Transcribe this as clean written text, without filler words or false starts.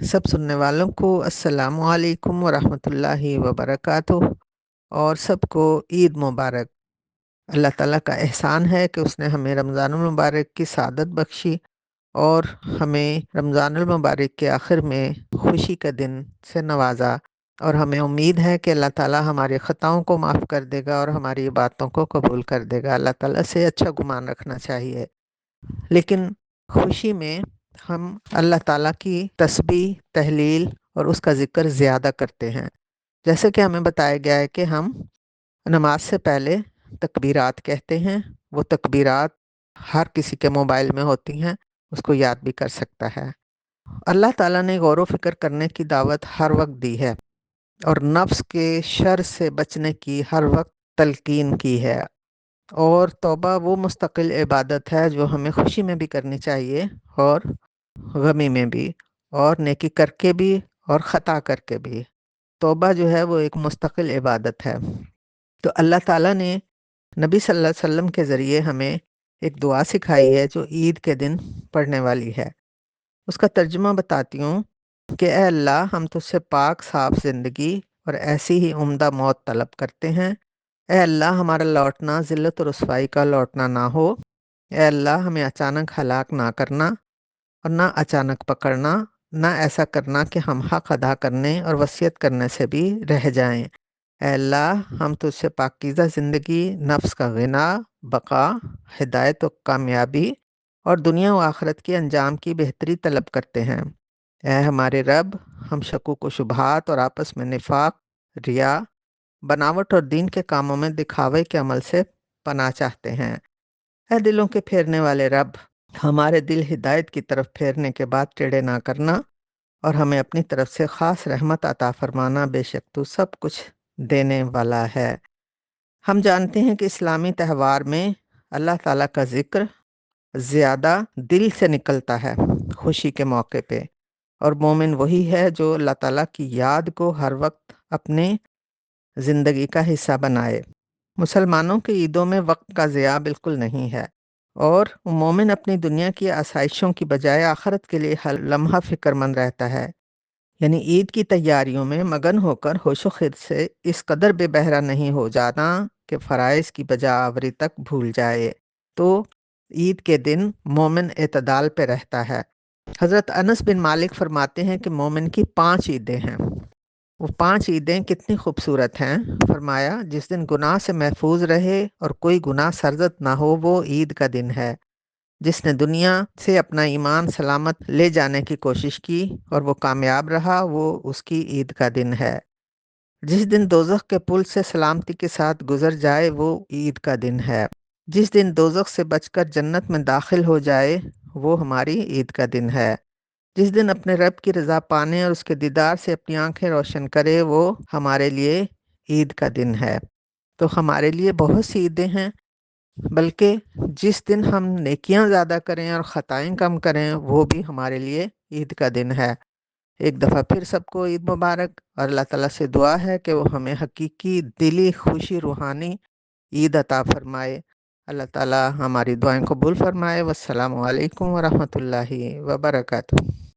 सब सुनने वालों को अस्सलाम वालेकुम वरहमतुल्लाहि वबरकातुह और सबको ईद मुबारक। अल्लाह ताला का एहसान है कि उसने हमें रमज़ानुल मुबारक की सादत बख्शी और हमें रमज़ानुल मुबारक के आखिर में खुशी के दिन से नवाजा। और हमें उम्मीद है कि अल्लाह ताला हमारी ख़ताओं को माफ़ कर देगा और हमारी बातों को कबूल कर देगा। अल्लाह ताला से अच्छा गुमान रखना चाहिए। लेकिन खुशी में हम अल्लाह ताला की तस्बीह, तहलील और उसका ज़िक्र ज़्यादा करते हैं। जैसे कि हमें बताया गया है कि हम नमाज से पहले तकबीरात कहते हैं। वो तकबीरात हर किसी के मोबाइल में होती हैं, उसको याद भी कर सकता है। अल्लाह ताला ने गौर व फिक्र करने की दावत हर वक्त दी है और नफ्स के शर से बचने की हर वक्त तलकीन की है। और तौबा वो मुस्तकिल इबादत है जो हमें खुशी में भी करनी चाहिए और गमी में भी, और नेकी करके भी और ख़ता करके भी। तौबा जो है वो एक मुस्तकिल इबादत है। तो अल्लाह ताला ने नबी सल्लल्लाहु अलैहि वसल्लम के ज़रिए हमें एक दुआ सिखाई है जो ईद के दिन पढ़ने वाली है। उसका तर्जुमा बताती हूँ कि ए अल्लाह, हम तुझसे पाक साफ ज़िंदगी और ऐसी ही उम्दा मौत तलब करते हैं। ए अल्लाह, हमारा लौटना ज़िल्लत और रुसवाई का लौटना ना हो। ए अल्लाह, हमें अचानक हलाक ना करना और ना अचानक पकड़ना, ना ऐसा करना कि हम हक अदा करने और वसीयत करने से भी रह जाएं। ए अल्लाह, हम तुझसे पाकीज़ा ज़िंदगी, नफ्स का गिना, बका, हिदायत और कामयाबी और दुनिया व आखिरत की अंजाम की बेहतरी तलब करते हैं। ए हमारे रब, हम शकूक व शुबहात और आपस में निफाक, रिया, बनावट और दीन के कामों में दिखावे के अमल से पनाह चाहते हैं। ए दिलों के फेरने वाले रब, हमारे दिल हिदायत की तरफ फेरने के बाद टेढ़े ना करना और हमें अपनी तरफ से ख़ास रहमत अता फरमाना। बेशक तू सब कुछ देने वाला है। हम जानते हैं कि इस्लामी त्यौहार में अल्लाह ताला का ज़िक्र ज़्यादा दिल से निकलता है खुशी के मौके पे, और मोमिन वही है जो अल्लाह ताला की याद को हर वक्त अपने ज़िंदगी का हिस्सा बनाए। मुसलमानों की ईदों में वक्त का ज़िया बिल्कुल नहीं है और मोमिन अपनी दुनिया की आसाइशों की बजाय आखिरत के लिए हर लम्हा फ़िक्रमंद रहता है। यानी ईद की तैयारियों में मगन होकर होशो खिद से इस कदर बेबहरा नहीं हो जाना कि फ़राइज़ की बजा आवरी तक भूल जाए। तो ईद के दिन मोमिन एतदाल पे रहता है। हज़रत अनस बिन मालिक फरमाते हैं कि मोमिन की 5 ईदें हैं। वो 5 ईदें कितनी खूबसूरत हैं। फरमाया, जिस दिन गुनाह से महफूज रहे और कोई गुनाह सरजद ना हो, वो ईद का दिन है। जिसने दुनिया से अपना ईमान सलामत ले जाने की कोशिश की और वो कामयाब रहा, वो उसकी ईद का दिन है। जिस दिन दोज़ख के पुल से सलामती के साथ गुजर जाए, वो ईद का दिन है। जिस दिन दोज़ख से बचकर जन्नत में दाखिल हो जाए, वो हमारी ईद का दिन है। जिस दिन अपने रब की रज़ा पाने और उसके दीदार से अपनी आंखें रोशन करे, वो हमारे लिए ईद का दिन है। तो हमारे लिए बहुत सी ईदें हैं, बल्कि जिस दिन हम नेकियां ज़्यादा करें और ख़ताएं कम करें, वो भी हमारे लिए ईद का दिन है। एक दफ़ा फिर सबको ईद मुबारक, और अल्लाह ताला से दुआ है कि वो हमें हकीकी दिली खुशी रूहानी ईद अता फरमाए। अल्लाह ताला हमारी दुआएं कबूल फरमाए। वस्सलामु अलैकुम वरहमतुल्लाहि वबरकातुहू।